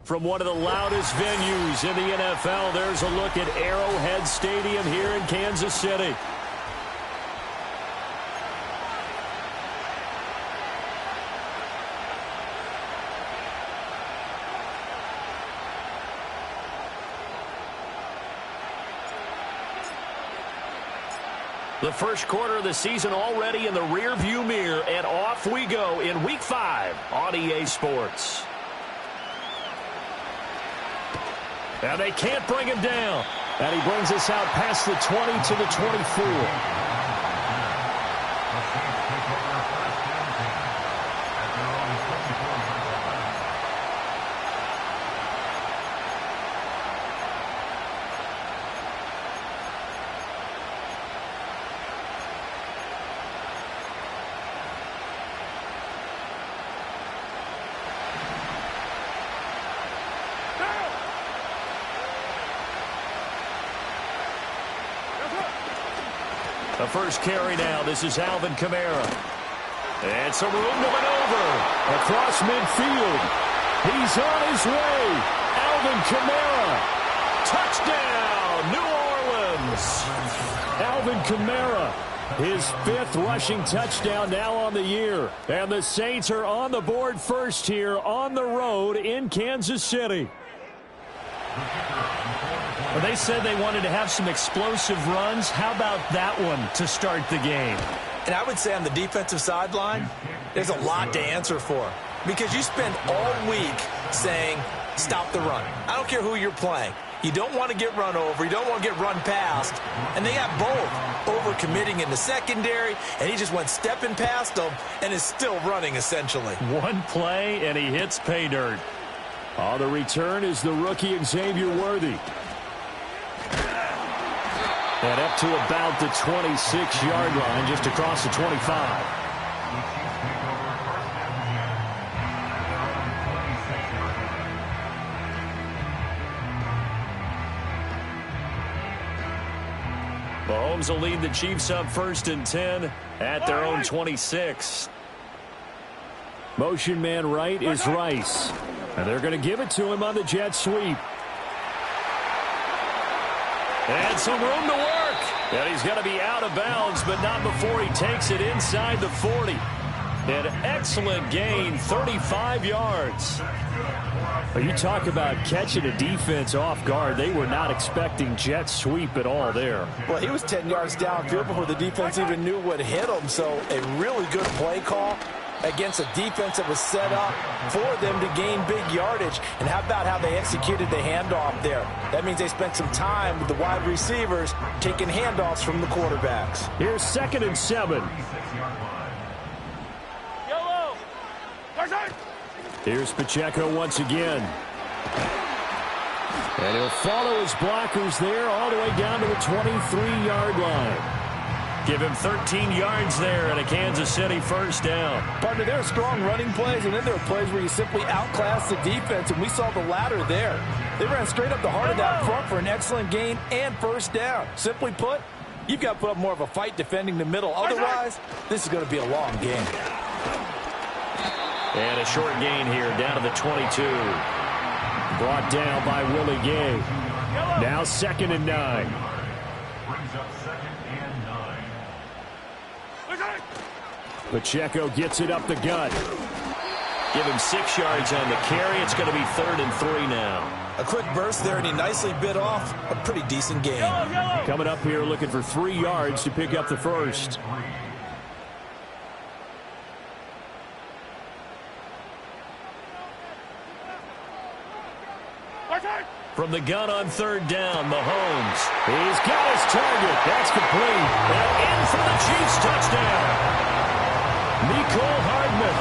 From one of the loudest venues in the NFL, there's a look at Arrowhead Stadium here in Kansas City. The first quarter of the season already in the rearview mirror, and off we go in Week 5 on EA Sports. And they can't bring him down. And he brings us out past the 20 to the 24. The first carry now. This is Alvin Kamara. And some room to maneuver across midfield. He's on his way. Alvin Kamara. Touchdown, New Orleans. Alvin Kamara, his 5th rushing touchdown now on the year. And the Saints are on the board first here on the road in Kansas City. Well, they said they wanted to have some explosive runs. How about that one to start the game? And I would say on the defensive sideline, there's a lot to answer for. Because you spend all week saying, stop the run. I don't care who you're playing. You don't want to get run over. You don't want to get run past. And they got both over-committing in the secondary, and he just went stepping past them and is still running, essentially. One play, and he hits pay dirt. On the return is the rookie Xavier Worthy. And up to about the 26-yard line, just across the 25. Mahomes will lead the Chiefs up 1st and 10 at their own 26. Motion man right is Rice. And they're going to give it to him on the jet sweep. And some room to work. And he's going to be out of bounds, but not before he takes it inside the 40. An excellent gain, 35 yards. Well, you talk about catching a defense off guard. They were not expecting jet sweep at all there. Well, he was 10 yards downfield before the defense even knew what hit him. So a really good play call against a defense that was set up for them to gain big yardage. And how about how they executed the handoff there? That means they spent some time with the wide receivers taking handoffs from the quarterbacks. Here's 2nd and 7. Here's Pacheco once again. And he'll follow his blockers there all the way down to the 23-yard line. Give him 13 yards there and a Kansas City 1st down. Partner, there are strong running plays, and then there are plays where you simply outclass the defense, and we saw the latter there. They ran straight up the heart of that front for an excellent gain and 1st down. Simply put, you've got to put up more of a fight defending the middle. Otherwise, this is going to be a long game. And a short gain here down to the 22. Brought down by Willie Gay. Now 2nd and 9. Pacheco gets it up the gut. Give him 6 yards on the carry. It's going to be 3rd and 3 now. A quick burst there, and he nicely bit off a pretty decent gain. Coming up here looking for 3 yards to pick up the 1st. From the gun on 3rd down, Mahomes. He's got his target. That's complete. And in for the Chiefs touchdown. Mecole Hardman,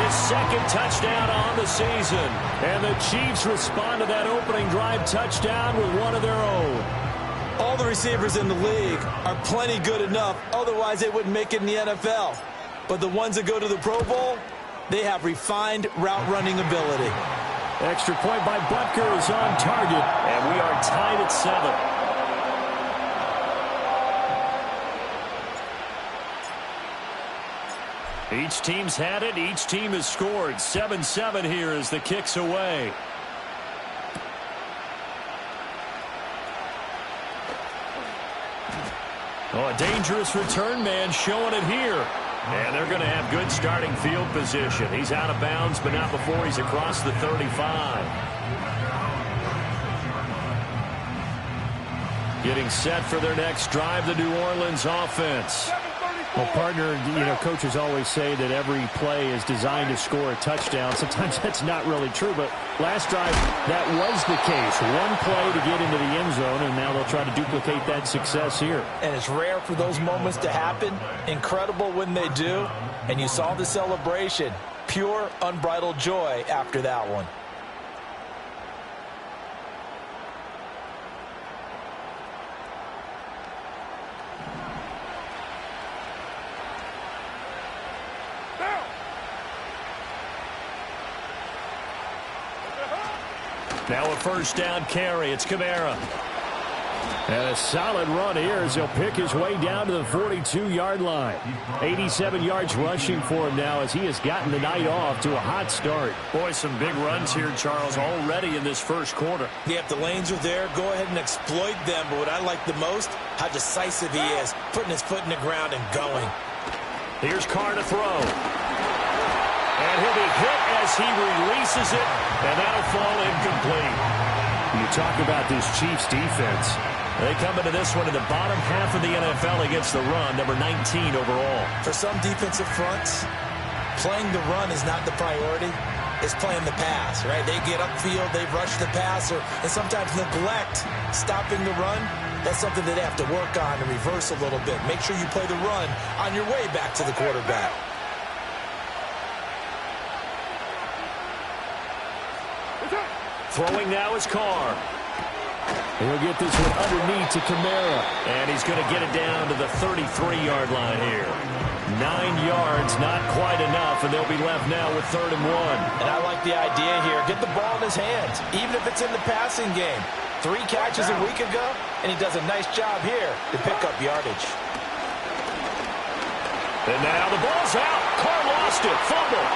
his 2nd touchdown on the season. And the Chiefs respond to that opening drive touchdown with one of their own. All the receivers in the league are plenty good enough. Otherwise, they wouldn't make it in the NFL. But the ones that go to the Pro Bowl, they have refined route running ability. Extra point by Butker is on target, and we are tied at 7. Each team's had it. Each team has scored. 7-7 here as the kick's away. Oh, a dangerous return man showing it here. And they're going to have good starting field position. He's out of bounds, but not before he's across the 35. Getting set for their next drive, the New Orleans offense. Well, partner, coaches always say that every play is designed to score a touchdown. Sometimes that's not really true, but last drive, that was the case. One play to get into the end zone, and now they'll try to duplicate that success here. And it's rare for those moments to happen. Incredible when they do. And you saw the celebration. Pure, unbridled joy after that one. Now a first down carry. It's Kamara. And a solid run here as he'll pick his way down to the 42-yard line. 87 yards rushing for him now as he has gotten the night off to a hot start. Boy, some big runs here, Charles, already in this first quarter. Yeah, if the lanes are there, go ahead and exploit them. But what I like the most, how decisive he is, putting his foot in the ground and going. Here's Carr to throw. And he'll be hit as he releases it, and that'll fall incomplete. You talk about this Chiefs defense. They come into this one in the bottom half of the NFL against the run, number 19 overall. For some defensive fronts, playing the run is not the priority. It's playing the pass, right? They get upfield, they rush the passer, and sometimes neglect stopping the run. That's something that they have to work on and reverse a little bit. Make sure you play the run on your way back to the quarterback. Throwing now is Carr. He'll get this one underneath to Kamara. And he's going to get it down to the 33-yard line here. 9 yards, not quite enough, and they'll be left now with 3rd and 1. And I like the idea here. Get the ball in his hands, even if it's in the passing game. 3 catches a week ago, and he does a nice job here to pick up yardage. And now the ball's out. Carr lost it. Fumble.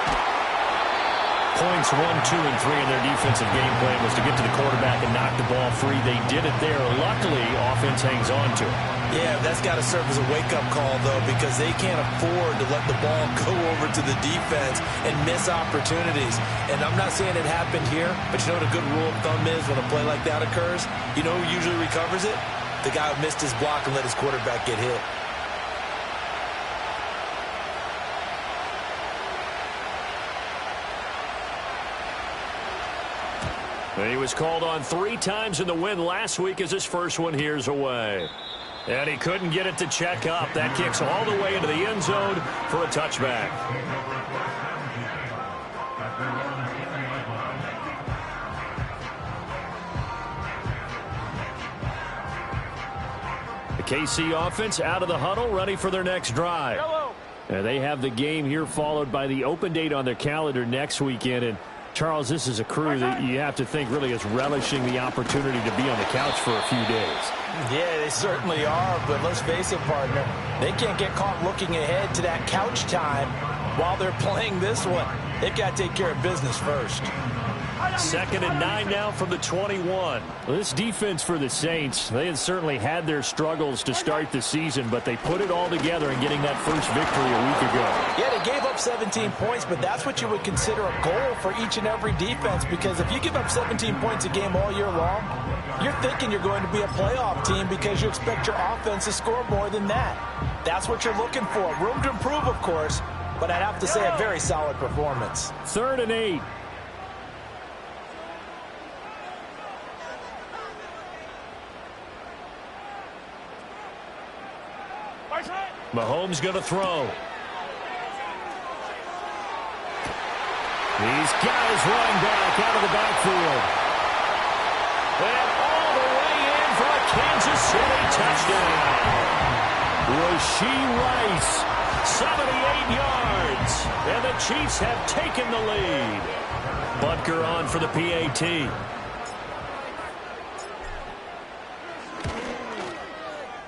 Points 1, 2, and 3 in their defensive game plan was to get to the quarterback and knock the ball free. They did it there. Luckily, offense hangs on to it. Yeah, that's got to serve as a wake-up call, though, because they can't afford to let the ball go over to the defense and miss opportunities. And I'm not saying it happened here, but you know what a good rule of thumb is when a play like that occurs? You know who usually recovers it? The guy who missed his block and let his quarterback get hit. He was called on 3 times in the win last week as his first one here's away. And he couldn't get it to check up. That kicks all the way into the end zone for a touchback. The KC offense out of the huddle, ready for their next drive. They have the game here followed by the open date on their calendar next weekend. And Charles, this is a crew that you have to think really is relishing the opportunity to be on the couch for a few days. Yeah, they certainly are, but let's face it, partner. They can't get caught looking ahead to that couch time while they're playing this one. They've got to take care of business first. 2nd and 9 now from the 21. Well, this defense for the Saints, they had certainly had their struggles to start the season, but they put it all together in getting that first victory a week ago. Yeah, they gave up 17 points, but that's what you would consider a goal for each and every defense, because if you give up 17 points a game all year long, you're thinking you're going to be a playoff team because you expect your offense to score more than that. That's what you're looking for. Room to improve, of course, but I'd have to say a very solid performance. 3rd and 8. Mahomes going to throw. These guys running back out of the backfield. And all the way in for a Kansas City touchdown. Rashee Rice, 78 yards. And the Chiefs have taken the lead. Butker on for the PAT.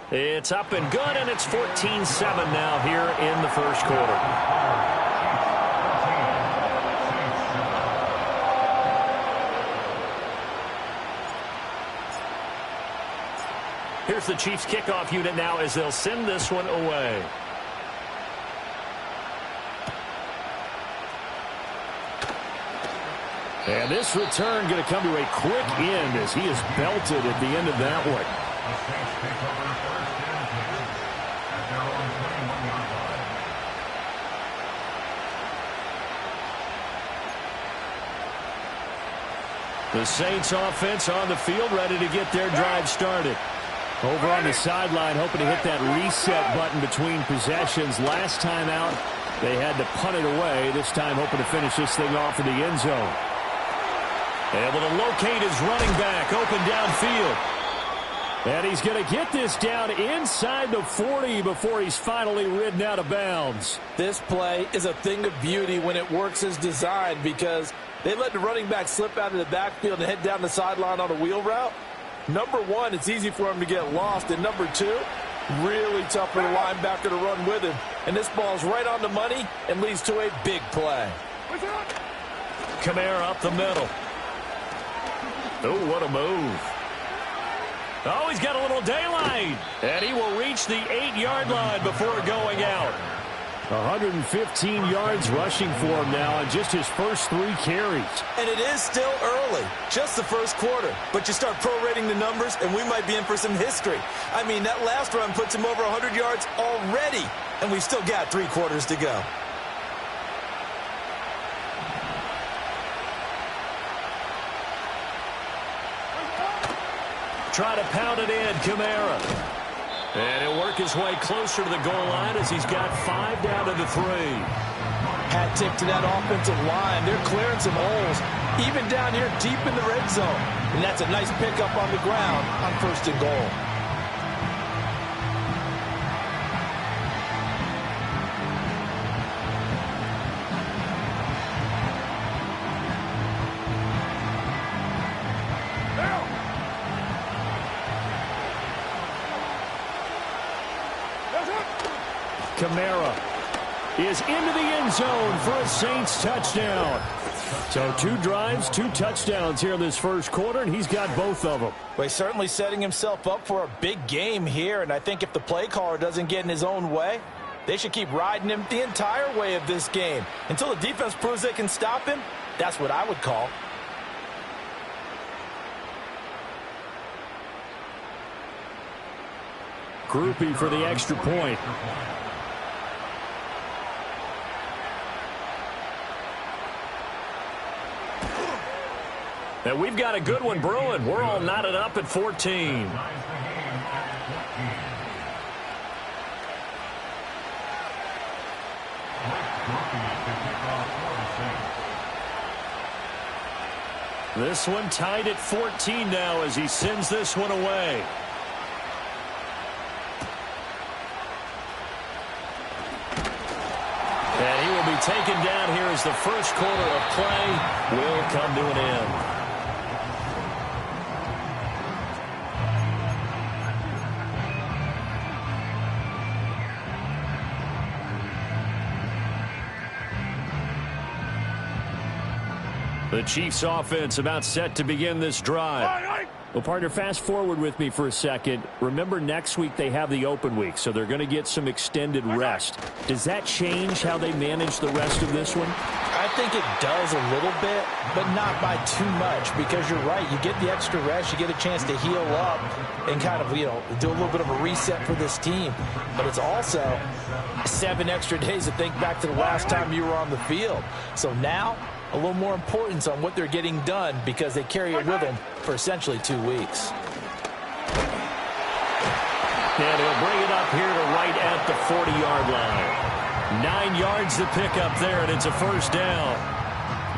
It's up and good, and it's 14-7 now here in the first quarter. Here's the Chiefs kickoff unit now as they'll send this one away. And this return going to come to a quick end as he is belted at the end of that one. The Saints offense on the field, ready to get their drive started. Over on the sideline, hoping to hit that reset button between possessions. Last time out, they had to punt it away. This time, hoping to finish this thing off in the end zone. Able to locate his running back, open downfield. And he's going to get this down inside the 40 before he's finally ridden out of bounds. This play is a thing of beauty when it works as designed, because they let the running back slip out of the backfield and head down the sideline on a wheel route. Number one, it's easy for him to get lost. And number two, really tough for the linebacker to run with him. And this ball's right on the money and leads to a big play. Kamara up the middle. Oh, what a move. Oh, he's got a little daylight. And he will reach the 8-yard line before going out. 115 yards rushing for him now on just his first 3 carries. And it is still early, just the first quarter. But you start prorating the numbers, and we might be in for some history. I mean, that last run puts him over 100 yards already, and we've still got 3 quarters to go. Try to pound it in, Kamara. And he'll work his way closer to the goal line as he's got 5 down to the 3. Hat tip to that offensive line. They're clearing some holes, even down here deep in the red zone. And that's a nice pickup on the ground on 1st and goal. Kamara is into the end zone for a Saints touchdown. So 2 drives, 2 touchdowns here in this first quarter, and he's got both of them. Well, he's certainly setting himself up for a big game here, and I think if the play caller doesn't get in his own way, they should keep riding him the entire way of this game. Until the defense proves they can stop him, that's what I would call. Groupie for the extra point. And we've got a good one brewing. We're all knotted up at 14. This one tied at 14 now as he sends this one away. And he will be taken down here as the first quarter of play will come to an end. The Chiefs offense about set to begin this drive. Well, partner, fast forward with me for a second. Remember, next week they have the open week, so they're going to get some extended rest. Does that change how they manage the rest of this one? I think it does a little bit, but not by too much, because you're right. You get the extra rest. You get a chance to heal up and kind of, do a little bit of a reset for this team. But it's also 7 extra days to think back to the last time you were on the field. So now, a little more importance on what they're getting done because they carry it with them for essentially 2 weeks. And he'll bring it up here to right at the 40-yard line. 9 yards to pick up there, and it's a first down.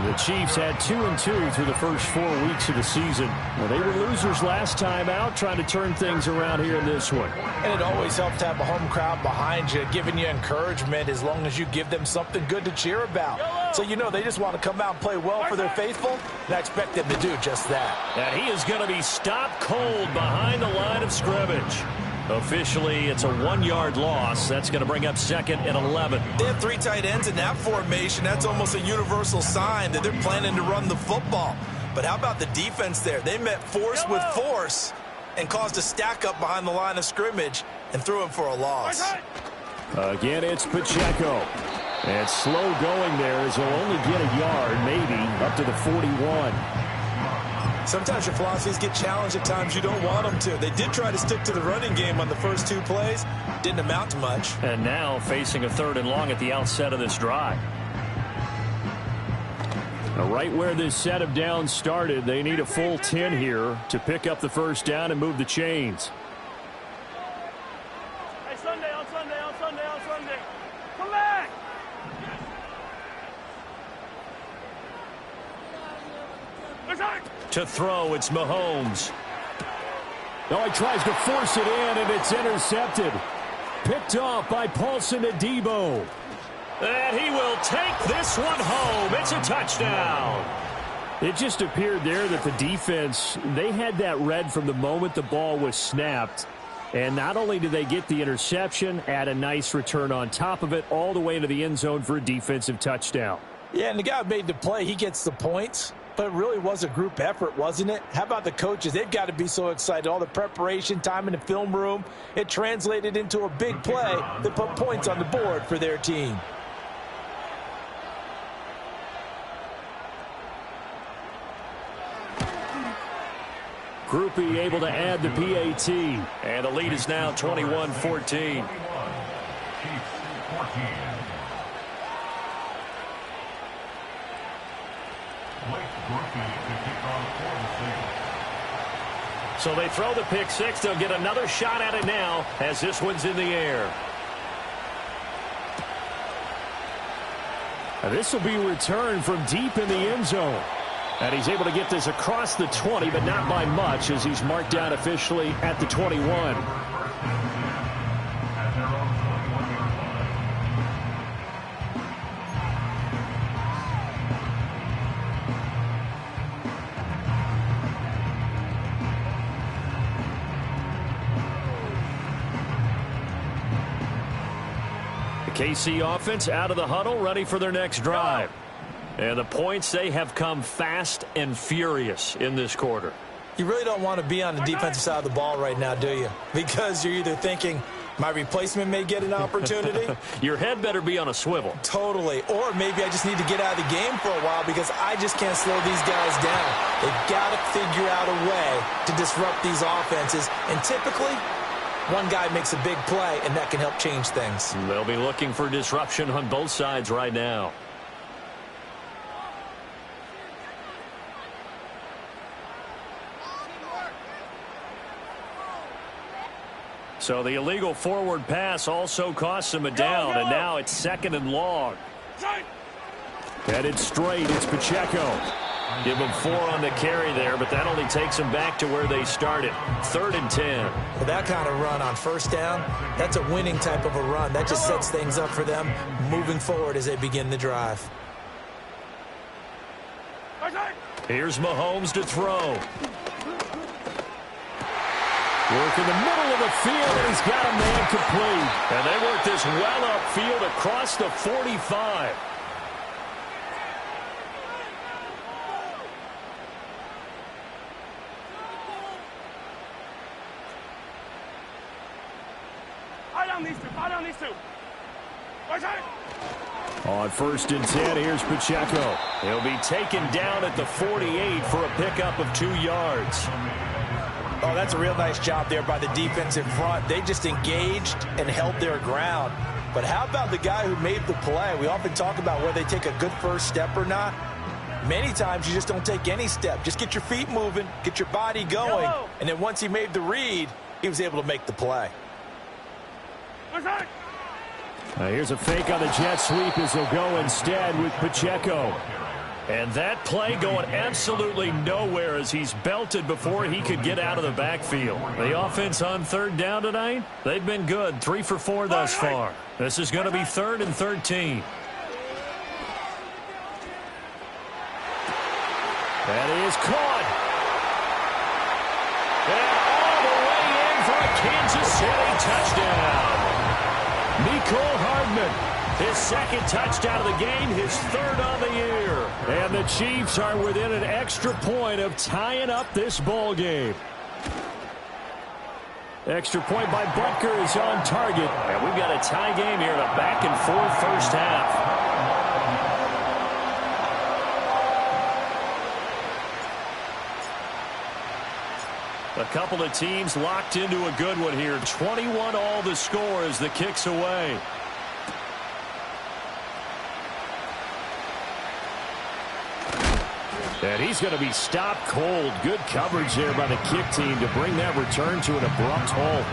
The Chiefs had 2-2 through the first 4 weeks of the season. Well, they were losers last time out, trying to turn things around here in this one. And it always helps to have a home crowd behind you, giving you encouragement as long as you give them something good to cheer about. So they just want to come out and play well for their faithful, and I expect them to do just that. And he is going to be stopped cold behind the line of scrimmage. Officially, it's a 1-yard loss. That's going to bring up 2nd and 11. They have 3 tight ends in that formation. That's almost a universal sign that they're planning to run the football. But how about the defense there? They met force with force, and caused a stack up behind the line of scrimmage and threw him for a loss. Again, it's Pacheco. And slow going there as he'll only get a yard, maybe, up to the 41. Sometimes your philosophies get challenged at times you don't want them to. They did try to stick to the running game on the first 2 plays. Didn't amount to much. And now facing a 3rd and long at the outset of this drive. Now, right where this set of downs started, they need a full 10 here to pick up the first down and move the chains. Hey, Sunday, on Sunday, on Sunday, on Sunday. Come back! To throw, it's Mahomes. Now he tries to force it in, and it's intercepted. Picked off by Paulson Adebo. And he will take this one home. It's a touchdown. It just appeared there that the defense, they had that read from the moment the ball was snapped. And not only did they get the interception, add a nice return on top of it, all the way into the end zone for a defensive touchdown. Yeah, and the guy who made the play, he gets the points. But it really was a group effort, wasn't it? How about the coaches? They've got to be so excited. All the preparation, time in the film room, it translated into a big play that put points on the board for their team. Groupie able to add the PAT. And the lead is now 21-14. So they throw the pick six. They'll get another shot at it now as this one's in the air. And this will be returned from deep in the end zone. And he's able to get this across the 20, but not by much as he's marked down officially at the 21. KC offense out of the huddle, ready for their next drive. And the points, they have come fast and furious in this quarter. You really don't want to be on the defensive side of the ball right now, do you? Because you're either thinking, my replacement may get an opportunity. Your head better be on a swivel. Totally. Or maybe I just need to get out of the game for a while because I just can't slow these guys down. They've got to figure out a way to disrupt these offenses. And typically, one guy makes a big play, and that can help change things. They'll be looking for disruption on both sides right now. So the illegal forward pass also costs him a down, and now it's 2nd and long. Headed straight, it's Pacheco. Give him 4 on the carry there, but that only takes them back to where they started. 3rd and 10. With that kind of run on first down, that's a winning type of a run. That just sets things up for them moving forward as they begin the drive. Here's Mahomes to throw. Work in the middle of the field, and he's got a man complete. And they work this well upfield across the 45. Fire on these two. On 1st and 10, here's Pacheco. He'll be taken down at the 48 for a pickup of 2 yards. Oh, that's a real nice job there by the defense in front. They just engaged and held their ground. But how about the guy who made the play? We often talk about whether they take a good first step or not. Many times you just don't take any step. Just get your feet moving, get your body going. And then once he made the read, he was able to make the play. Here's a fake on the jet sweep as they'll go instead with Pacheco. And that play going absolutely nowhere as he's belted before he could get out of the backfield. The offense on 3rd down tonight, they've been good. 3 for 4 thus far. This is going to be 3rd and 13. That is caught. And all the way in for a Kansas City touchdown. Mecole Hardman, his 2nd touchdown of the game, his 3rd on the year. And the Chiefs are within an extra point of tying up this ball game. Extra point by Butker is on target. And we've got a tie game here in a back-and-forth first half. A couple of teams locked into a good one here. 21 all the score as the kick's away. And he's going to be stopped cold. Good coverage there by the kick team to bring that return to an abrupt halt.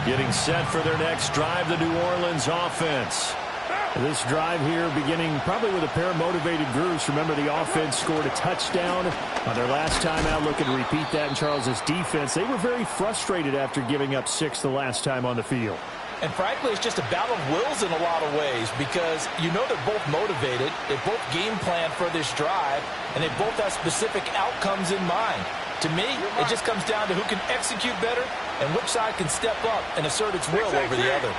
Getting set for their next drive, the New Orleans offense. This drive here beginning probably with a pair of motivated groups. Remember, the offense scored a touchdown on their last time out. Looking to repeat that in Charles's defense. They were very frustrated after giving up 6 the last time on the field. And frankly, it's just a battle of wills in a lot of ways because you know they're both motivated. They both game plan for this drive, and they both have specific outcomes in mind. To me, it just comes down to who can execute better and which side can step up and assert its will over the other.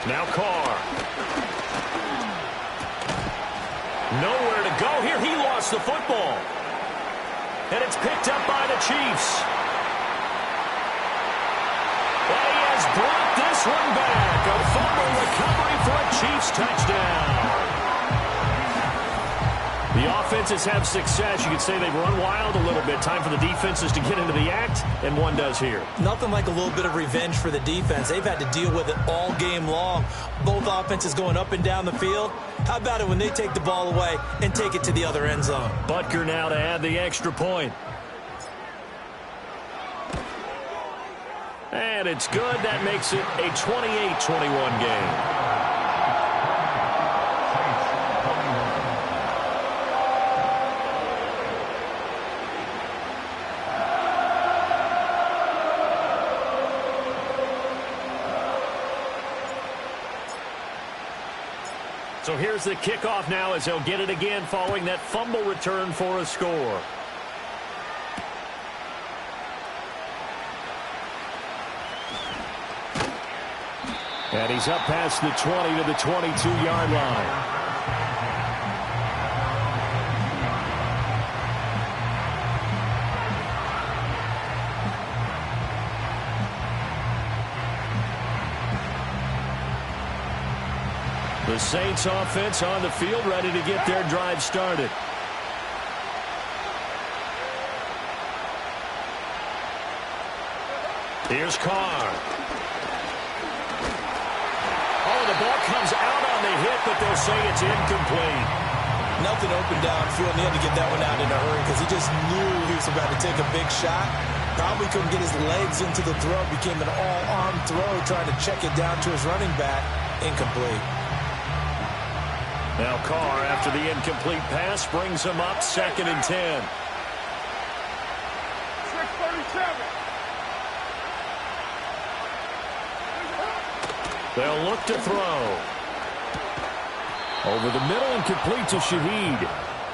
Now Carr. Nowhere to go here. He lost the football. And it's picked up by the Chiefs. And he has brought this one back. A fumble recovery for a Chiefs touchdown. The offenses have success. You could say they've run wild a little bit. Time for the defenses to get into the act, and one does here. Nothing like a little bit of revenge for the defense. They've had to deal with it all game long. Both offenses going up and down the field. How about it when they take the ball away and take it to the other end zone? Butker now to add the extra point. And it's good. That makes it a 28-21 game. So here's the kickoff now as they'll get it again following that fumble return for a score. And he's up past the 20 to the 22-yard line. The Saints offense on the field, ready to get their drive started. Here's Carr. Oh, the ball comes out on the hit, but they'll say it's incomplete. Nothing open downfield, and he had to get that one out in a hurry because he just knew he was about to take a big shot. Probably couldn't get his legs into the throw. Became an all-arm throw, trying to check it down to his running back. Incomplete. Now Carr, after the incomplete pass, brings him up 2nd and 10. 6:37. They'll look to throw. Over the middle and complete to Shaheed.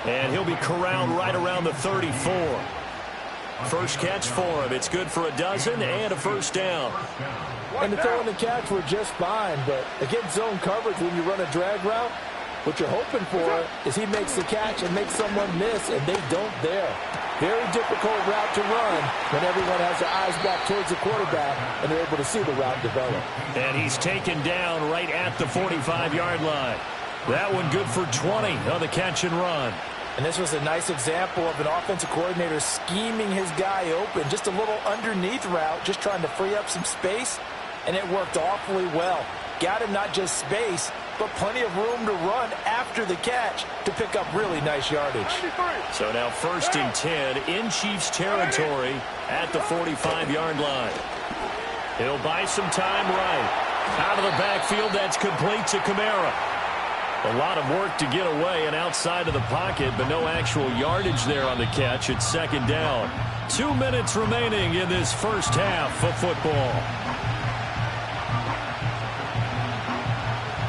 And he'll be corralled right around the 34. First catch for him. It's good for a dozen and a first down. And the throw and the catch were just fine, but against zone coverage when you run a drag route, what you're hoping for is he makes the catch and makes someone miss, and they don't there. Very difficult route to run when everyone has their eyes back towards the quarterback and they're able to see the route develop. And he's taken down right at the 45-yard line. That one good for 20 on the catch and run. And this was a nice example of an offensive coordinator scheming his guy open. Just a little underneath route, just trying to free up some space, and it worked awfully well. Got him not just space, but plenty of room to run after the catch to pick up really nice yardage. So now 1st and 10 in Chiefs territory at the 45-yard line. He'll buy some time right. Out of the backfield, that's complete to Kamara. A lot of work to get away and outside of the pocket, but no actual yardage there on the catch. It's 2nd down. 2 minutes remaining in this first half of football.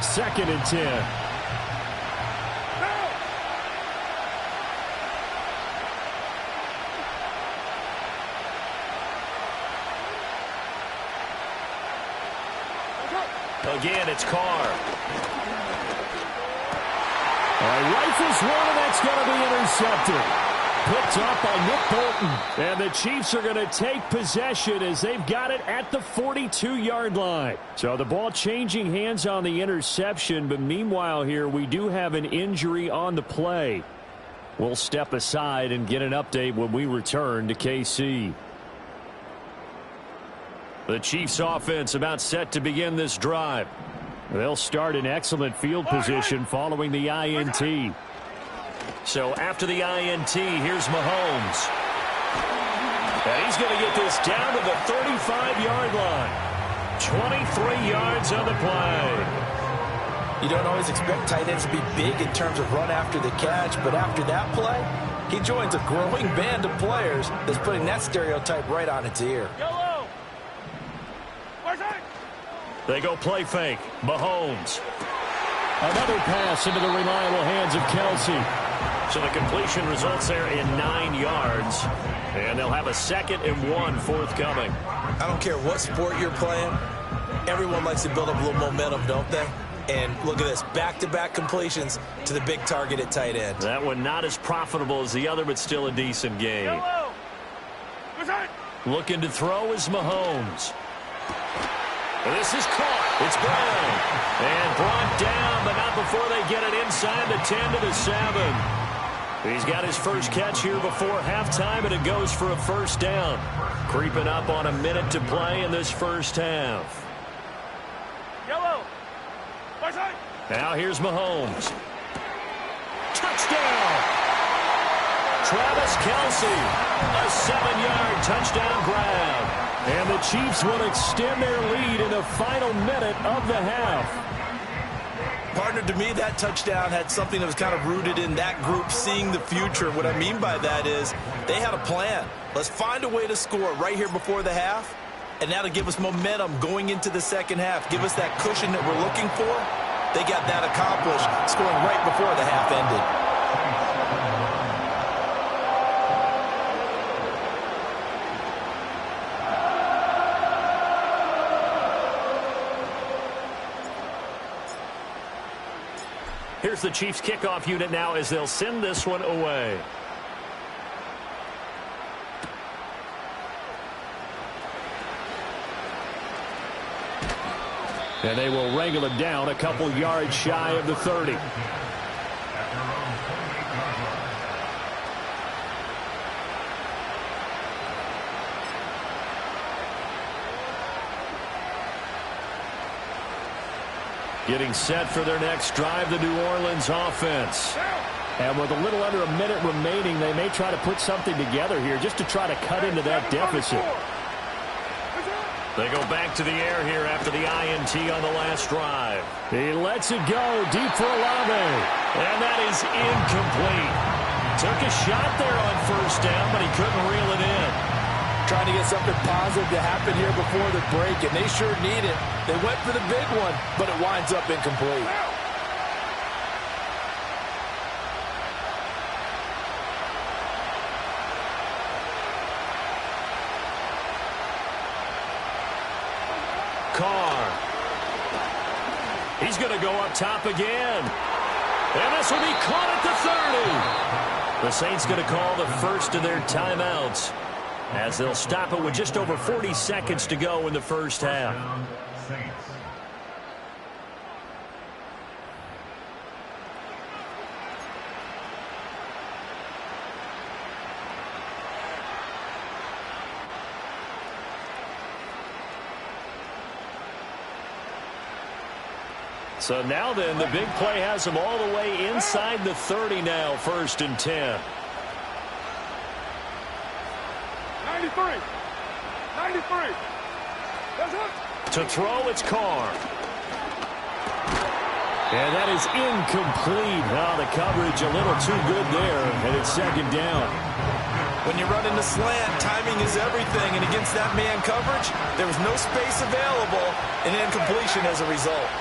2nd and 10. Again, it's Carr. Rifles one, and that's going to be intercepted. Picked up by Nick Bolton. And the Chiefs are going to take possession as they've got it at the 42-yard line. So the ball changing hands on the interception, but meanwhile here we do have an injury on the play. We'll step aside and get an update when we return to KC. The Chiefs offense about set to begin this drive. They'll start in excellent field position following the INT. So after the INT, here's Mahomes. And he's going to get this down to the 35-yard line. 23 yards on the play. You don't always expect tight ends to be big in terms of run after the catch, but after that play, he joins a growing band of players that's putting that stereotype right on its ear. Yellow. They go play fake. Mahomes. Another pass into the reliable hands of Kelsey. So the completion results there in 9 yards. And they'll have a 2nd and 1 forthcoming. I don't care what sport you're playing. Everyone likes to build up a little momentum, don't they? And look at this, back-to-back completions to the big target at tight end. That one not as profitable as the other, but still a decent game. Looking to throw is Mahomes. And this is caught. It's Brown. And brought down, but not before they get it inside the 10 to the 7. He's got his first catch here before halftime, and it goes for a first down. Creeping up on a minute to play in this first half. Yellow. Now here's Mahomes. Touchdown! Travis Kelsey. A 7-yard touchdown grab. And the Chiefs will extend their lead in the final minute of the half. Partner, to me, that touchdown had something that was kind of rooted in that group seeing the future. What I mean by that is they had a plan. Let's find a way to score right here before the half, and that'll give us momentum going into the second half, give us that cushion that we're looking for. They got that accomplished, scoring right before the half ended. Here's the Chiefs kickoff unit now as they'll send this one away. And they will wrangle him down a couple yards shy of the 30. Getting set for their next drive, the New Orleans offense. And with a little under a minute remaining, they may try to put something together here just to try to cut into that deficit. They go back to the air here after the INT on the last drive. He lets it go deep for Olave. And that is incomplete. Took a shot there on first down, but he couldn't reel it in. Trying to get something positive to happen here before the break, and they sure need it. They went for the big one, but it winds up incomplete. Carr. He's going to go up top again. And this will be caught at the 30. The Saints going to call the first of their timeouts, as they'll stop it with just over 40 seconds to go in the first half. So now then, the big play has them all the way inside the 30 now, 1st and 10. 93. That's it. To throw, it's Carr. And that is incomplete. Oh, the coverage a little too good there, and it's 2nd down. When you run in the slant, timing is everything, and against that man coverage, there was no space available, and incompletion as a result.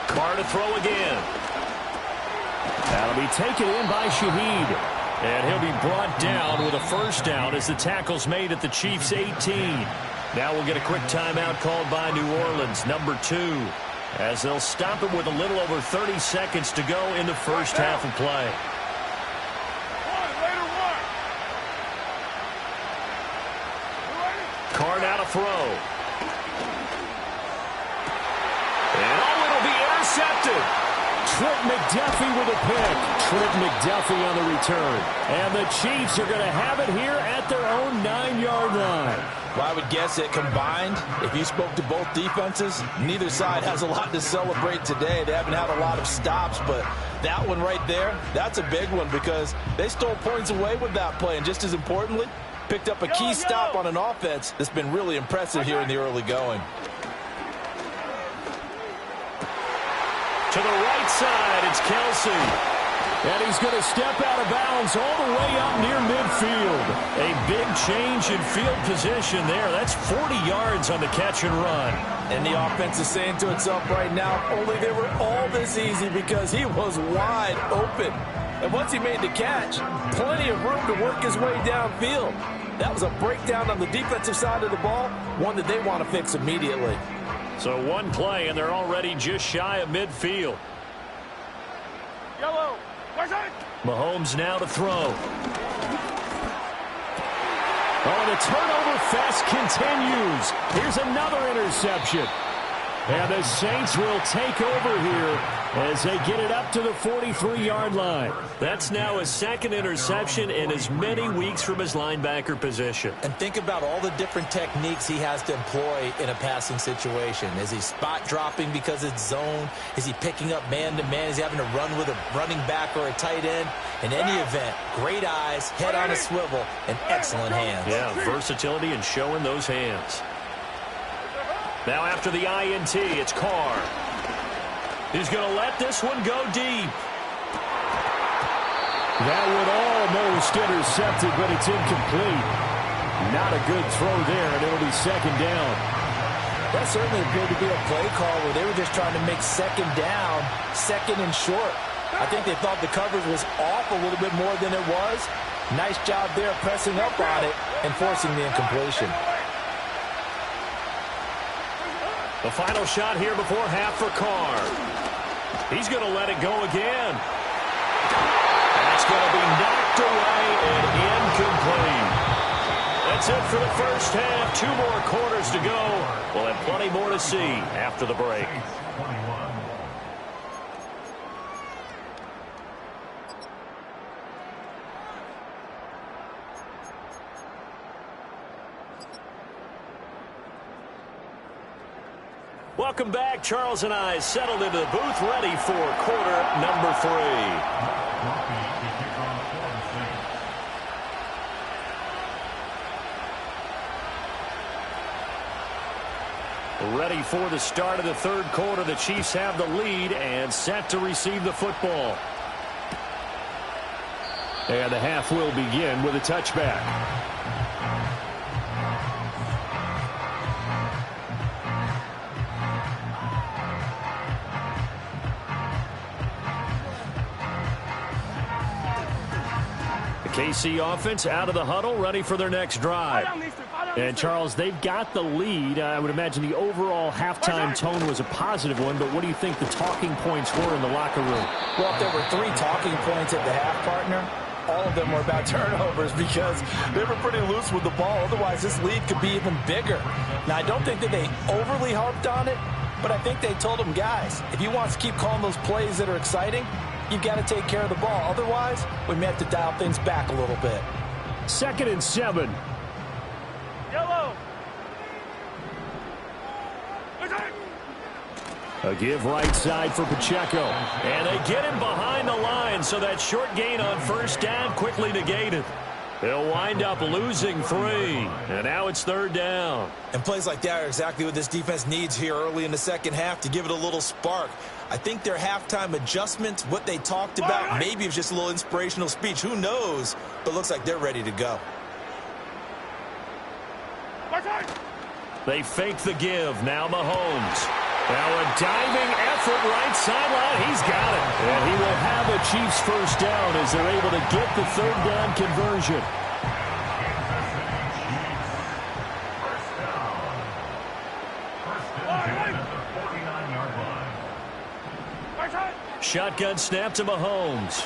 Carr to throw again. That'll be taken in by Shaheed. And he'll be brought down with a first down as the tackle's made at the Chiefs' 18. Now we'll get a quick timeout called by New Orleans, number 2, as they'll stop it with a little over 30 seconds to go in the first half of play. Carr now to throw. And it'll be intercepted. Trent McDuffie with a pick. Trent McDuffie on the return. And the Chiefs are going to have it here at their own 9-yard line. Well, I would guess that combined, if you spoke to both defenses, neither side has a lot to celebrate today. They haven't had a lot of stops, but that one right there, that's a big one because they stole points away with that play. And just as importantly, picked up a key stop on an offense that's been really impressive here in the early going. To the right side, it's Kelsey. And he's going to step out of bounds all the way up near midfield. A big change in field position there. That's 40 yards on the catch and run. And the offense is saying to itself right now, only they were all this easy because he was wide open. And once he made the catch, plenty of room to work his way downfield. That was a breakdown on the defensive side of the ball, one that they want to fix immediately. So one play, and they're already just shy of midfield. Yellow. Mahomes now to throw. Oh, the turnover fest continues. Here's another interception. And the Saints will take over here as they get it up to the 43-yard line. That's now his second interception in as many weeks from his linebacker position. And think about all the different techniques he has to employ in a passing situation. Is he spot dropping because it's zone? Is he picking up man-to-man? Is he having to run with a running back or a tight end? In any event, great eyes, head on a swivel, and excellent hands. Yeah, versatility and showing those hands. Now after the INT, it's Carr. He's going to let this one go deep. That would almost intercepted, but it's incomplete. Not a good throw there, and it'll be second down. That certainly appeared to be a play call where they were just trying to make second down, second and short. I think they thought the coverage was off a little bit more than it was. Nice job there pressing up on it and forcing the incompletion. The final shot here before half for Carr. He's going to let it go again. That's going to be knocked away and incomplete. That's it for the first half. 2 more quarters to go. We'll have plenty more to see after the break. Welcome back. Charles and I settled into the booth ready for quarter number 3. Ready for the start of the third quarter. The Chiefs have the lead and set to receive the football. And the half will begin with a touchback. KC offense out of the huddle, ready for their next drive. And, Charles, they've got the lead. I would imagine the overall halftime tone was a positive one, but what do you think the talking points were in the locker room? Well, if there were 3 talking points at the half, partner, all of them were about turnovers because they were pretty loose with the ball. Otherwise, this lead could be even bigger. Now, I don't think that they overly harped on it, but I think they told them, guys, if you want to keep calling those plays that are exciting, you've got to take care of the ball. Otherwise, we may have to dial things back a little bit. 2nd and 7. Yellow. A give right side for Pacheco. And they get him behind the line, so that short gain on first down quickly negated. They'll wind up losing 3. And now it's 3rd down. And plays like that are exactly what this defense needs here early in the second half to give it a little spark. I think their halftime adjustments, what they talked about, maybe it was just a little inspirational speech. Who knows? But looks like they're ready to go. They fake the give. Now Mahomes. Now a diving effort right sideline. He's got it. And he will have a Chiefs first down as they're able to get the third down conversion. Shotgun snap to Mahomes.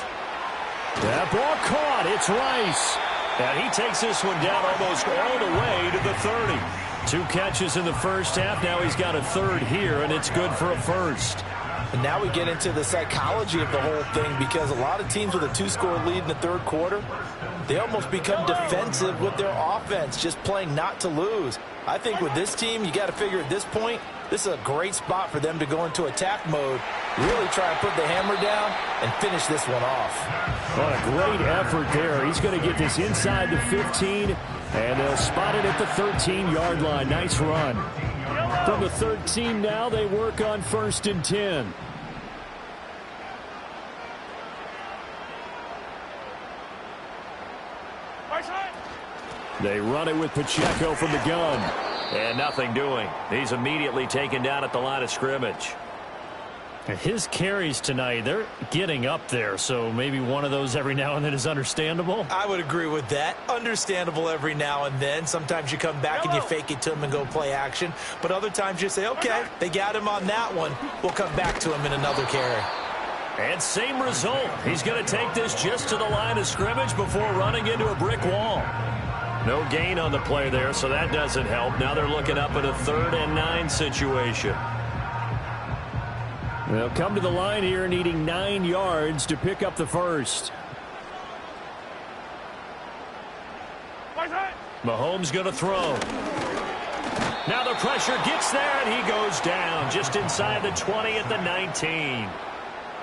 That ball caught. It's Rice. And he takes this one down almost all the way to the 30. 2 catches in the first half. Now he's got a third here, and it's good for a first. And now we get into the psychology of the whole thing, because a lot of teams with a 2-score lead in the third quarter, they almost become defensive with their offense, just playing not to lose. I think with this team, you got to figure at this point, this is a great spot for them to go into attack mode, really try and put the hammer down and finish this one off. What a great effort there. He's going to get this inside the 15, and they'll spot it at the 13-yard line. Nice run. From the 13 now, they work on 1st and 10. They run it with Pacheco from the gun. And nothing doing. He's immediately taken down at the line of scrimmage. His carries tonight, they're getting up there, so maybe one of those every now and then is understandable. I would agree with that. Understandable every now and then. Sometimes you come back and you fake it to him and go play action. But other times you say, okay, they got him on that one. We'll come back to him in another carry. And same result. He's going to take this just to the line of scrimmage before running into a brick wall. No gain on the play there, so that doesn't help. Now they're looking up at a 3rd and 9 situation. They'll come to the line here needing 9 yards to pick up the first. Mahomes going to throw. Now the pressure gets there, and he goes down just inside the 20 at the 19.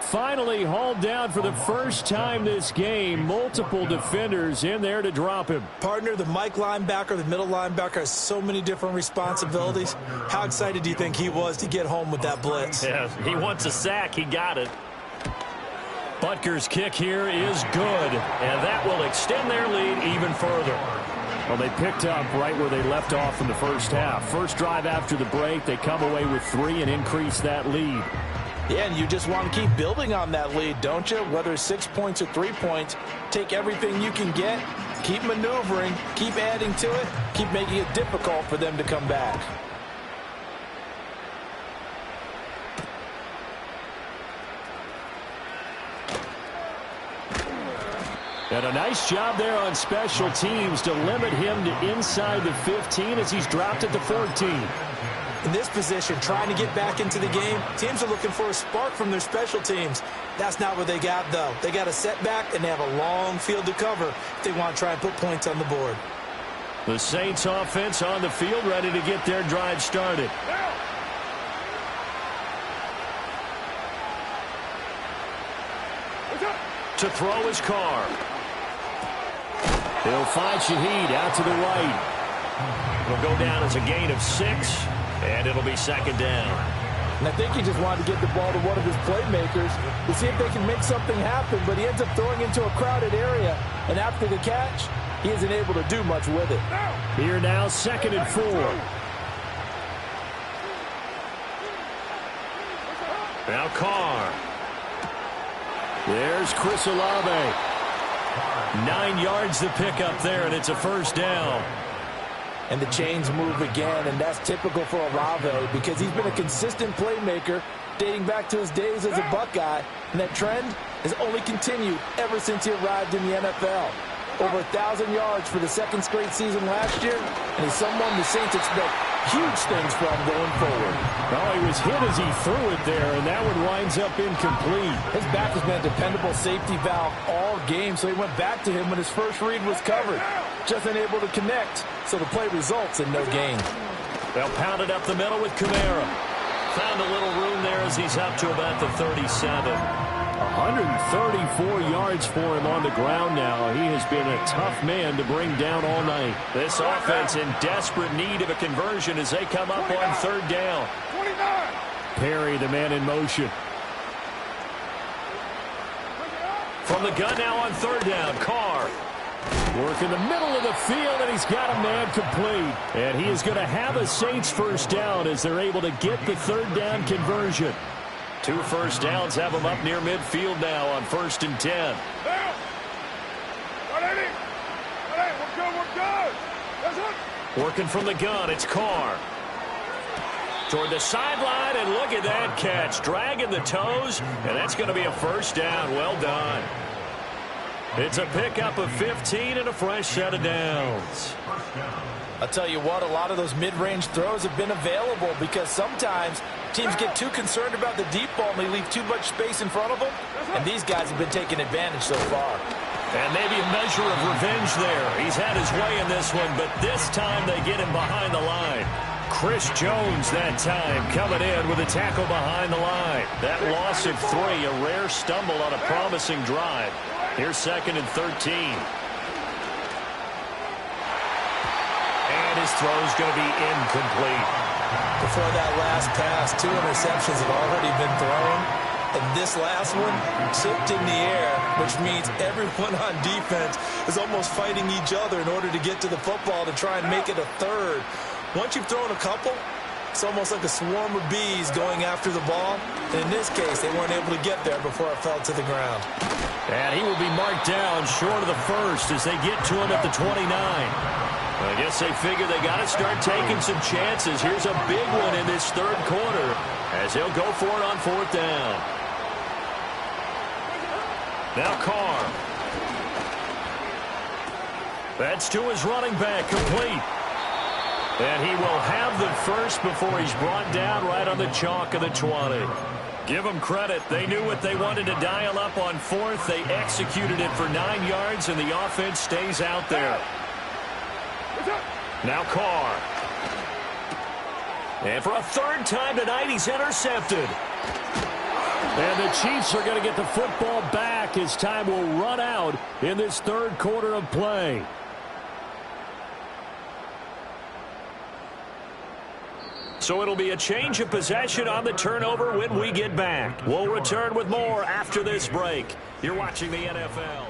Finally hauled down for the first time this game. Multiple defenders in there to drop him. Partner, the Mike linebacker, the middle linebacker has so many different responsibilities. How excited do you think he was to get home with that blitz? Yeah, he wants a sack. He got it. Butker's kick here is good, and that will extend their lead even further. Well, they picked up right where they left off in the first half. First drive after the break, they come away with 3 and increase that lead. Yeah, and you just want to keep building on that lead, don't you? Whether it's 6 points or 3 points, take everything you can get, keep maneuvering, keep adding to it, keep making it difficult for them to come back. And a nice job there on special teams to limit him to inside the 15 as he's dropped at the 14. In this position, trying to get back into the game, teams are looking for a spark from their special teams. That's not what they got, though. They got a setback, and they have a long field to cover if they want to try and put points on the board. The Saints offense on the field, ready to get their drive started. To throw his car. He'll find Shaheed out to the right. It'll go down as a gain of 6. And it'll be 2nd down. And I think he just wanted to get the ball to one of his playmakers to see if they can make something happen, but he ends up throwing into a crowded area. And after the catch, he isn't able to do much with it. Here now, 2nd and 4. Now Carr. There's Chris Olave. 9 yards to pick up there, and it's a first down. And the chains move again, and that's typical for Olave because he's been a consistent playmaker dating back to his days as a Buckeye, and that trend has only continued ever since he arrived in the NFL. Over 1,000 yards for the 2nd straight season last year, and he's someone the Saints expect huge things from going forward. Well, he was hit as he threw it there, and that one winds up incomplete. His back has been a dependable safety valve all game, so he went back to him when his first read was covered. Just unable to connect, so the play results in no gain. They'll pound it up the middle with Kamara. Found a little room there as he's up to about the 37. 134 yards for him on the ground now. He has been a tough man to bring down all night. This offense in desperate need of a conversion as they come up on 3rd down. Perry, the man in motion. From the gun now on 3rd down, Carr. Work in the middle of the field, and he's got a man complete. And he is going to have a Saints first down as they're able to get the third down conversion. 2 first downs have them up near midfield now on 1st and 10. Working from the gun, it's Carr. Toward the sideline, and look at that catch. Dragging the toes, and that's going to be a first down. Well done. It's a pickup of 15 and a fresh set of downs. I'll tell you what, a lot of those mid-range throws have been available because sometimes teams get too concerned about the deep ball and they leave too much space in front of them, and these guys have been taking advantage so far. And maybe a measure of revenge there. He's had his way in this one, but this time they get him behind the line. Chris Jones that time coming in with a tackle behind the line. That loss of 3, a rare stumble on a promising drive. Here's 2nd and 13. And his throw's going to be incomplete. Before that last pass, 2 interceptions have already been thrown. And this last one tipped in the air, which means everyone on defense is almost fighting each other in order to get to the football to try and make it a third. Once you've thrown a couple, it's almost like a swarm of bees going after the ball. And in this case, they weren't able to get there before it fell to the ground. And he will be marked down short of the first as they get to him at the 29. I guess they figure they got to start taking some chances. Here's a big one in this third quarter as he'll go for it on 4th down. Now Carr. That's to his running back, complete. And he will have the first before he's brought down right on the chalk of the 20. Give them credit. They knew what they wanted to dial up on 4th. They executed it for 9 yards, and the offense stays out there. Now Carr. And for a 3rd time tonight, he's intercepted. And the Chiefs are going to get the football back as time will run out in this 3rd quarter of play. So it'll be a change of possession on the turnover when we get back. We'll return with more after this break. You're watching the NFL.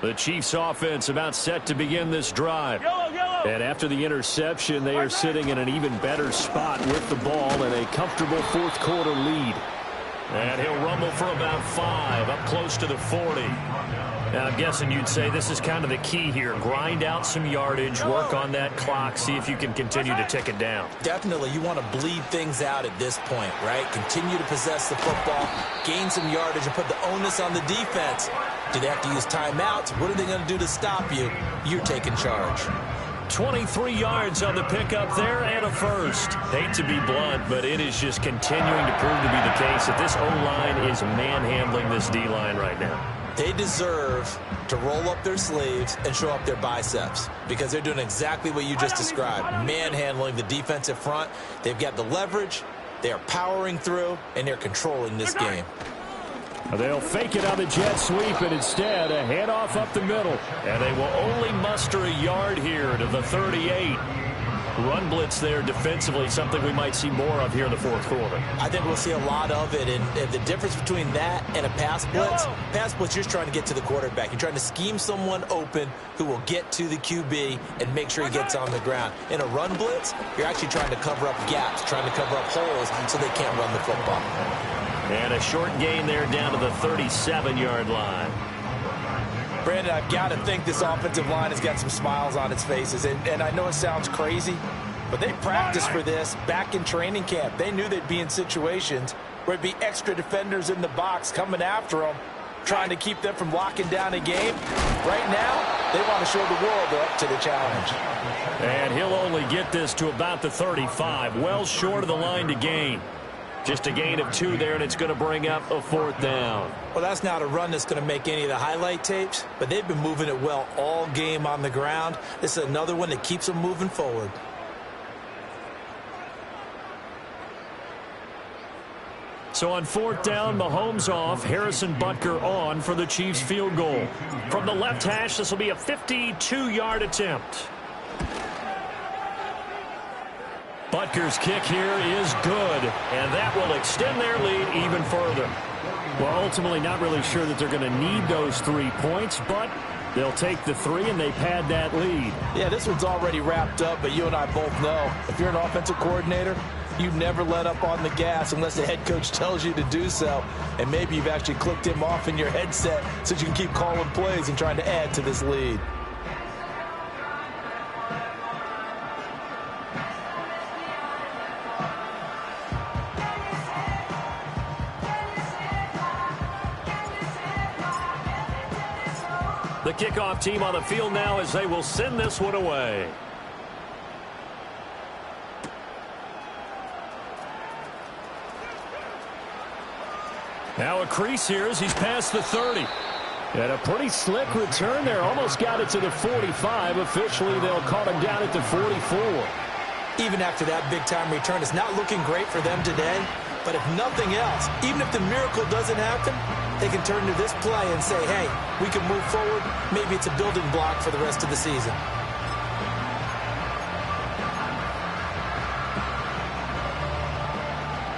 The Chiefs offense about set to begin this drive. And after the interception, they are sitting in an even better spot with the ball and a comfortable 4th quarter lead. And he'll rumble for about 5, up close to the 40. Now, I'm guessing you'd say this is kind of the key here. Grind out some yardage, work on that clock, see if you can continue to tick it down. Definitely, you want to bleed things out at this point, right? Continue to possess the football, gain some yardage, and put the onus on the defense. Do they have to use timeouts? What are they going to do to stop you? You're taking charge. 23 yards on the pickup there and a first. Hate to be blunt, but it is just continuing to prove to be the case that this O-line is manhandling this D-line right now. They deserve to roll up their sleeves and show up their biceps because they're doing exactly what you just described, manhandling the defensive front. They've got the leverage, they are powering through, and they're controlling this game. They'll fake it on the jet sweep, and instead a handoff up the middle. And they will only muster a yard here to the 38. Run blitz there defensively, something we might see more of here in the 4th quarter. I think we'll see a lot of it, and the difference between that and a pass blitz, you're trying to get to the quarterback. You're trying to scheme someone open who will get to the QB and make sure he gets on the ground. In a run blitz, you're actually trying to cover up gaps, trying to cover up holes so they can't run the football. And a short gain there down to the 37-yard line. Brandon, I've got to think this offensive line has got some smiles on its faces. And I know it sounds crazy, but they practiced for this back in training camp. They knew they'd be in situations where it'd be extra defenders in the box coming after them, trying to keep them from locking down a game. Right now, they want to show the world they're up to the challenge. And he'll only get this to about the 35, well short of the line to gain. Just a gain of 2 there, and it's going to bring up a 4th down. Well, that's not a run that's going to make any of the highlight tapes, but they've been moving it well all game on the ground. This is another one that keeps them moving forward. So on 4th down, Mahomes off, Harrison Butker on for the Chiefs field goal. From the left hash, this will be a 52-yard attempt. Butker's kick here is good, and that will extend their lead even further. Well, ultimately not really sure that they're going to need those 3 points, but they'll take the 3 and they pad that lead. Yeah, this one's already wrapped up, but you and I both know if you're an offensive coordinator, you never let up on the gas unless the head coach tells you to do so. And maybe you've actually clicked him off in your headset so you can keep calling plays and trying to add to this lead. The kickoff team on the field now as they will send this one away. Now a crease here as he's past the 30. And a pretty slick return there. Almost got it to the 45. Officially, they'll call him down at the 44. Even after that big-time return, it's not looking great for them today. But if nothing else, even if the miracle doesn't happen, they can turn to this play and say, hey, we can move forward. Maybe it's a building block for the rest of the season.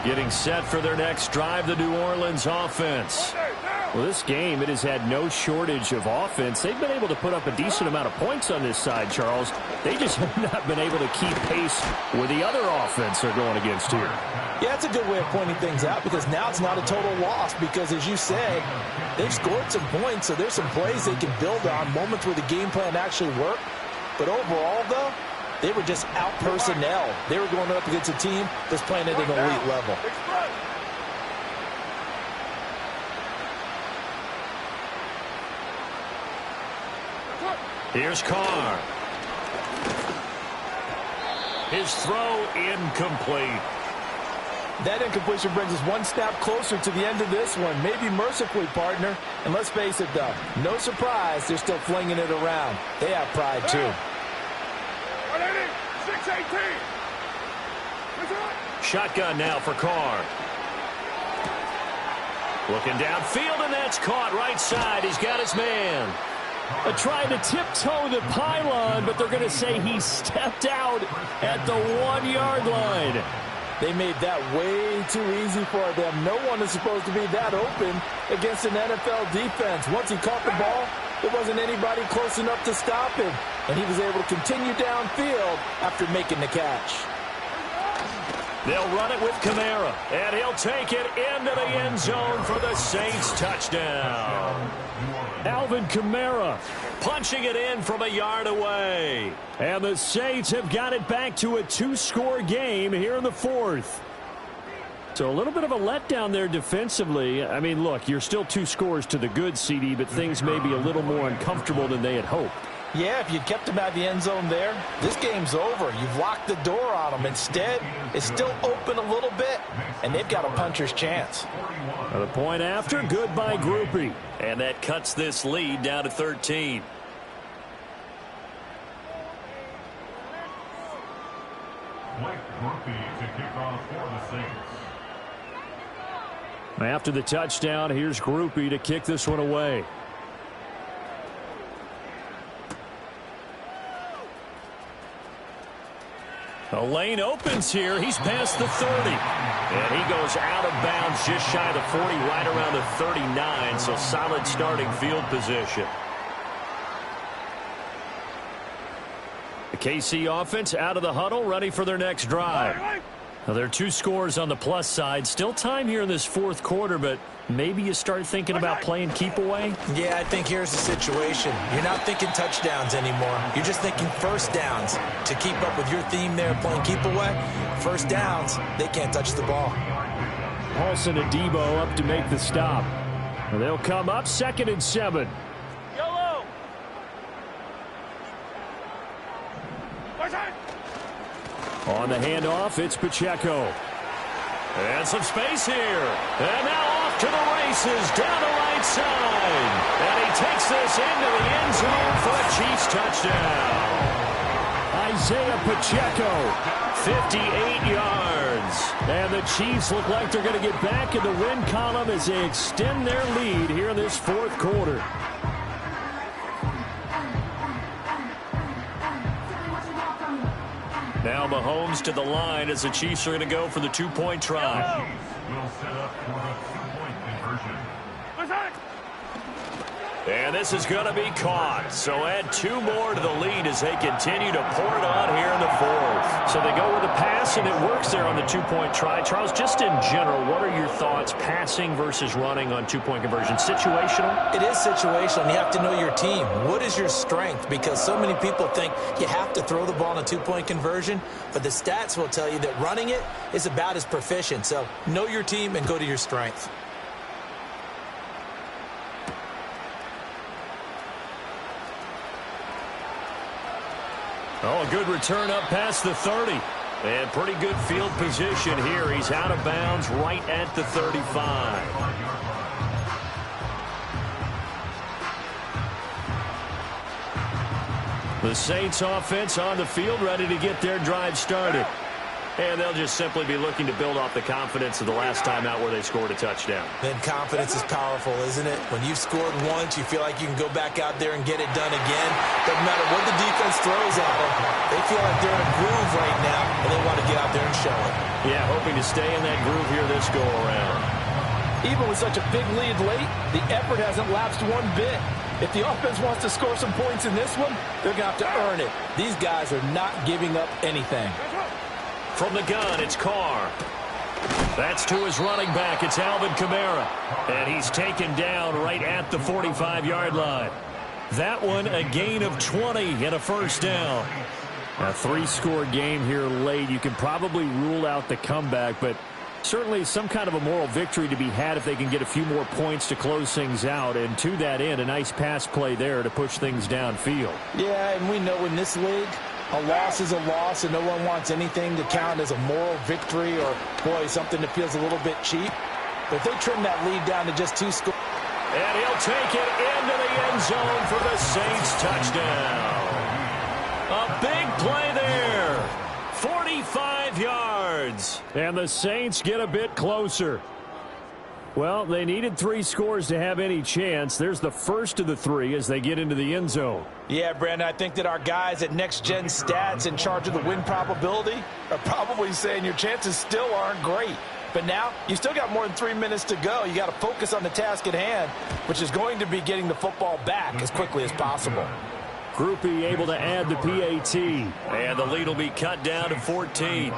Getting set for their next drive, the New Orleans offense. Well, this game, it has had no shortage of offense. They've been able to put up a decent amount of points on this side, Charles. They just have not been able to keep pace with the other offense they're going against here. Yeah, it's a good way of pointing things out because now it's not a total loss because, as you said, they've scored some points, so there's some plays they can build on, moments where the game plan actually worked. But overall, though, they were just out-personnel. They were going up against a team that's playing at an elite level. Here's Carr. His throw incomplete. That incompletion brings us one snap closer to the end of this one. Maybe mercifully, partner. And let's face it, though, no surprise they're still flinging it around. They have pride, too. 6-18. Shotgun now for Carr. Looking downfield, and that's caught right side. He's got his man. Trying to tiptoe the pylon, but they're going to say he stepped out at the 1-yard line. They made that way too easy for them. No one is supposed to be that open against an NFL defense. Once he caught the ball, there wasn't anybody close enough to stop him. And he was able to continue downfield after making the catch. They'll run it with Kamara, and he'll take it into the end zone for the Saints touchdown. Alvin Kamara punching it in from a yard away. And the Saints have got it back to a 2-score game here in the 4th. So a little bit of a letdown there defensively. I mean, look, you're still 2 scores to the good, CD, but things may be a little more uncomfortable than they had hoped. Yeah, if you'd kept him out of the end zone there, this game's over. You've locked the door on him. Instead, it's still open a little bit, and they've got a puncher's chance. The point after, good by Groupie. And that cuts this lead down to 13. After the touchdown, here's Groupie to kick this one away. A lane opens here. He's past the 30. And he goes out of bounds just shy of the 40, right around the 39. So solid starting field position. The KC offense out of the huddle, ready for their next drive. Now, there are 2 scores on the plus side. Still time here in this 4th quarter, but maybe you start thinking about playing keep away? Yeah, I think here's the situation. You're not thinking touchdowns anymore. You're just thinking first downs. To keep up with your theme there, playing keep away, first downs, they can't touch the ball. Paulson and Debo up to make the stop. And they'll come up 2nd and 7. Yellow. On the handoff, it's Pacheco. And some space here. And now off to the races down the right side. And he takes this into the end zone for a Chiefs touchdown. Isaiah Pacheco, 58 yards. And the Chiefs look like they're going to get back in the win column as they extend their lead here in this 4th quarter. Now Mahomes to the line as the Chiefs are going to go for the two-point try. Will set up for the two-point conversion. And this is going to be caught. So add 2 more to the lead as they continue to pour it on here in the fourth. So they go with a pass, and it works there on the two-point try. Charles, just in general, what are your thoughts passing versus running on two-point conversion? Situational? It is situational. You have to know your team. What is your strength? Because so many people think you have to throw the ball in a two-point conversion, but the stats will tell you that running it is about as proficient. So know your team and go to your strength. Oh, a good return up past the 30. And pretty good field position here. He's out of bounds right at the 35. The Saints offense on the field, ready to get their drive started. And they'll just simply be looking to build off the confidence of the last time out where they scored a touchdown. Then confidence is powerful, isn't it? When you've scored once, you feel like you can go back out there and get it done again. Doesn't matter what the defense throws at them. They feel like they're in a groove right now, and they want to get out there and show it. Yeah, hoping to stay in that groove here this go-around. Even with such a big lead late, the effort hasn't lapsed one bit. If the offense wants to score some points in this one, they're going to have to earn it. These guys are not giving up anything. From the gun, it's Carr. That's to his running back. It's Alvin Kamara. And he's taken down right at the 45-yard line. That one, a gain of 20 and a first down. A 3-score game here late. You can probably rule out the comeback, but certainly some kind of a moral victory to be had if they can get a few more points to close things out. And to that end, a nice pass play there to push things downfield. Yeah, and we know in this league, a loss is a loss, and no one wants anything to count as a moral victory or, boy, something that feels a little bit cheap. But they trim that lead down to just 2 scores. And he'll take it into the end zone for the Saints touchdown. A big play there. 45 yards. And the Saints get a bit closer. Well, they needed 3 scores to have any chance. There's the first of the 3 as they get into the end zone. Yeah, Brandon, I think that our guys at Next Gen Stats in charge of the win probability are probably saying your chances still aren't great. But now, you still got more than 3 minutes to go. You got to focus on the task at hand, which is going to be getting the football back as quickly as possible. Groupie able to add the PAT. And the lead will be cut down to 14.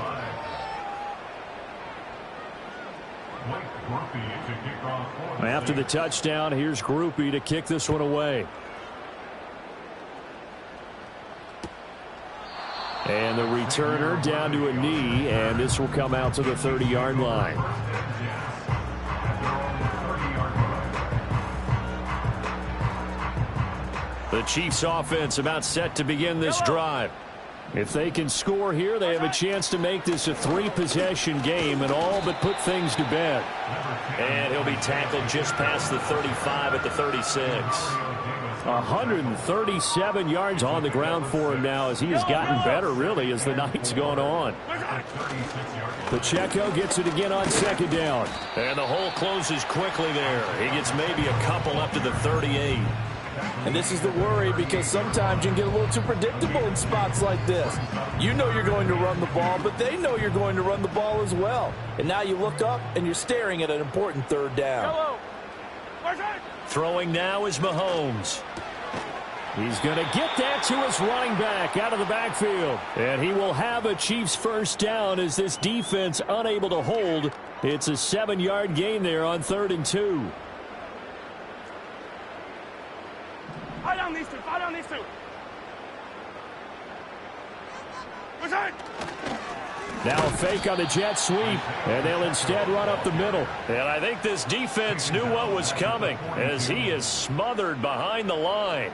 After the touchdown, here's Groupie to kick this one away. And the returner down to a knee, and this will come out to the 30-yard line. The Chiefs offense about set to begin this drive. If they can score here, they have a chance to make this a 3-possession game and all but put things to bed. And he'll be tackled just past the 35 at the 36. 137 yards on the ground for him now as he has gotten better, really, as the night's gone on. Pacheco gets it again on second down. And the hole closes quickly there. He gets maybe a couple up to the 38. And this is the worry because sometimes you can get a little too predictable in spots like this. You know you're going to run the ball, but they know you're going to run the ball as well. And now you look up and you're staring at an important third down. Throwing now is Mahomes. He's going to get that to his running back out of the backfield. And he will have a Chiefs first down as this defense unable to hold. It's a 7-yard gain there on 3rd and 2. Fire down these two. Fire down these two. Now a fake on the jet sweep, and they'll instead run up the middle. And I think this defense knew what was coming as he is smothered behind the line.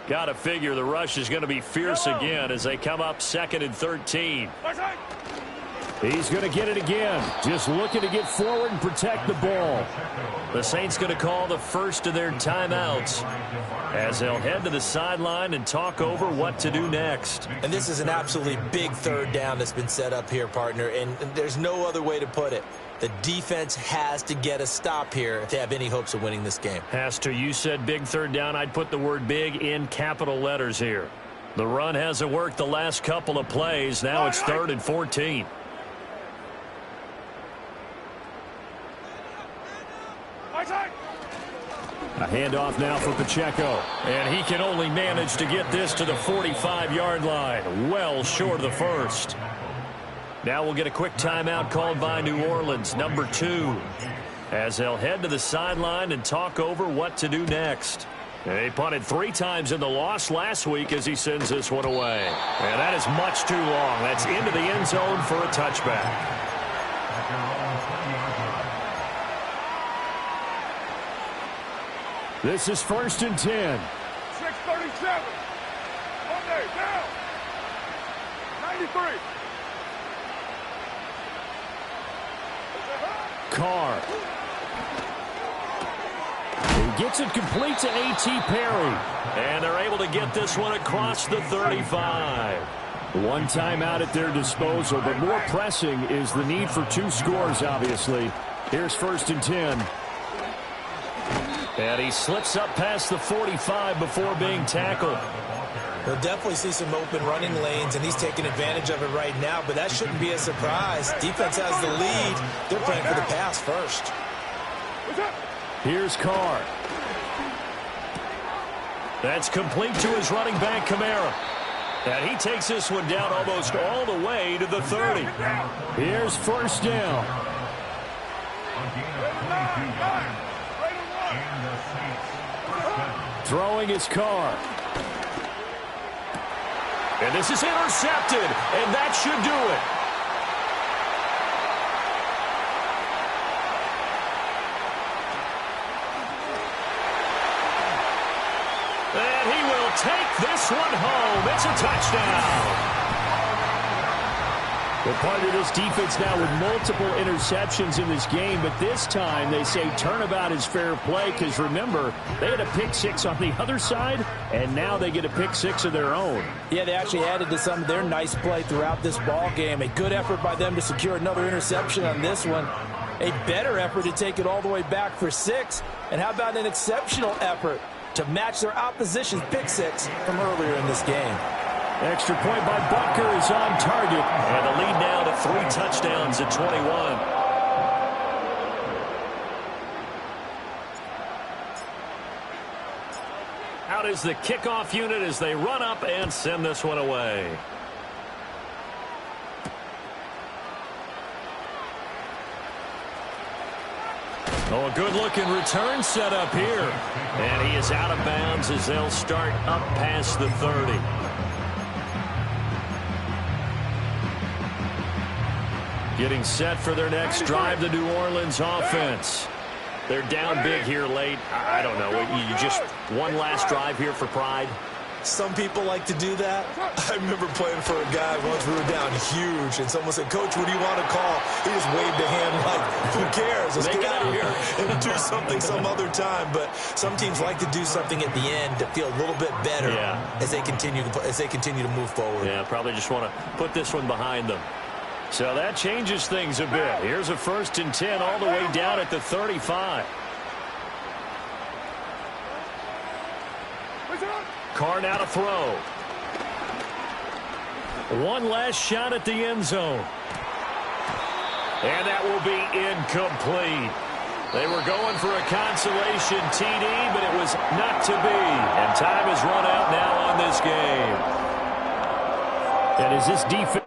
Got to figure the rush is going to be fierce again as they come up 2nd and 13. He's going to get it again. Just looking to get forward and protect the ball. The Saints going to call the first of their timeouts as they'll head to the sideline and talk over what to do next. And this is an absolutely big third down that's been set up here, partner, and there's no other way to put it. The defense has to get a stop here if they have any hopes of winning this game. Has to. You said big third down. I'd put the word big in capital letters here. The run hasn't worked the last couple of plays. Now it's 3rd and 14. A handoff now for Pacheco. And he can only manage to get this to the 45-yard line. Well short of the first. Now we'll get a quick timeout called by New Orleans, number 2. As they'll head to the sideline and talk over what to do next. He punted 3 times in the loss last week as he sends this one away. And that is much too long. That's into the end zone for a touchback. This is 1st and 10. 6:37. Monday, down. 93. Carr. He gets it complete to A.T. Perry. And they're able to get this one across the 35. One timeout at their disposal, but more pressing is the need for 2 scores, obviously. Here's 1st and 10. And he slips up past the 45 before being tackled. We'll definitely see some open running lanes, and he's taking advantage of it right now, but that shouldn't be a surprise. Defense has the lead. They're playing for the pass first. Here's Carr. That's complete to his running back, Kamara. And he takes this one down almost all the way to the 30. Here's 1st down. Throwing his Carr. And this is intercepted, and that should do it. And he will take this one home. It's a touchdown. They're part of this defense now with multiple interceptions in this game, but this time they say turnabout is fair play because, remember, they had a pick 6 on the other side, and now they get a pick 6 of their own. Yeah, they actually added to some of their nice play throughout this ball game. A good effort by them to secure another interception on this one. A better effort to take it all the way back for 6. And how about an exceptional effort to match their opposition's pick 6 from earlier in this game? Extra point by Butker is on target. And the lead now to 3 touchdowns at 21. Out is the kickoff unit as they run up and send this one away. Oh, a good-looking return set up here. And he is out of bounds as they'll start up past the 30. Getting set for their next drive, the New Orleans offense. They're down big here late. I don't know. You just one last drive here for pride? Some people like to do that. I remember playing for a guy once we were down huge, and someone said, "Coach, what do you want to call?" He just waved a hand like, "Who cares? Let's get out of here and do something some other time." But some teams like to do something at the end to feel a little bit better as they continue to move forward. Yeah, probably just want to put this one behind them. So that changes things a bit. Here's a 1st and 10 all the way down at the 35. Carr now to throw. One last shot at the end zone. And that will be incomplete. They were going for a consolation TD, but it was not to be. And time is run out now on this game. And is this defense...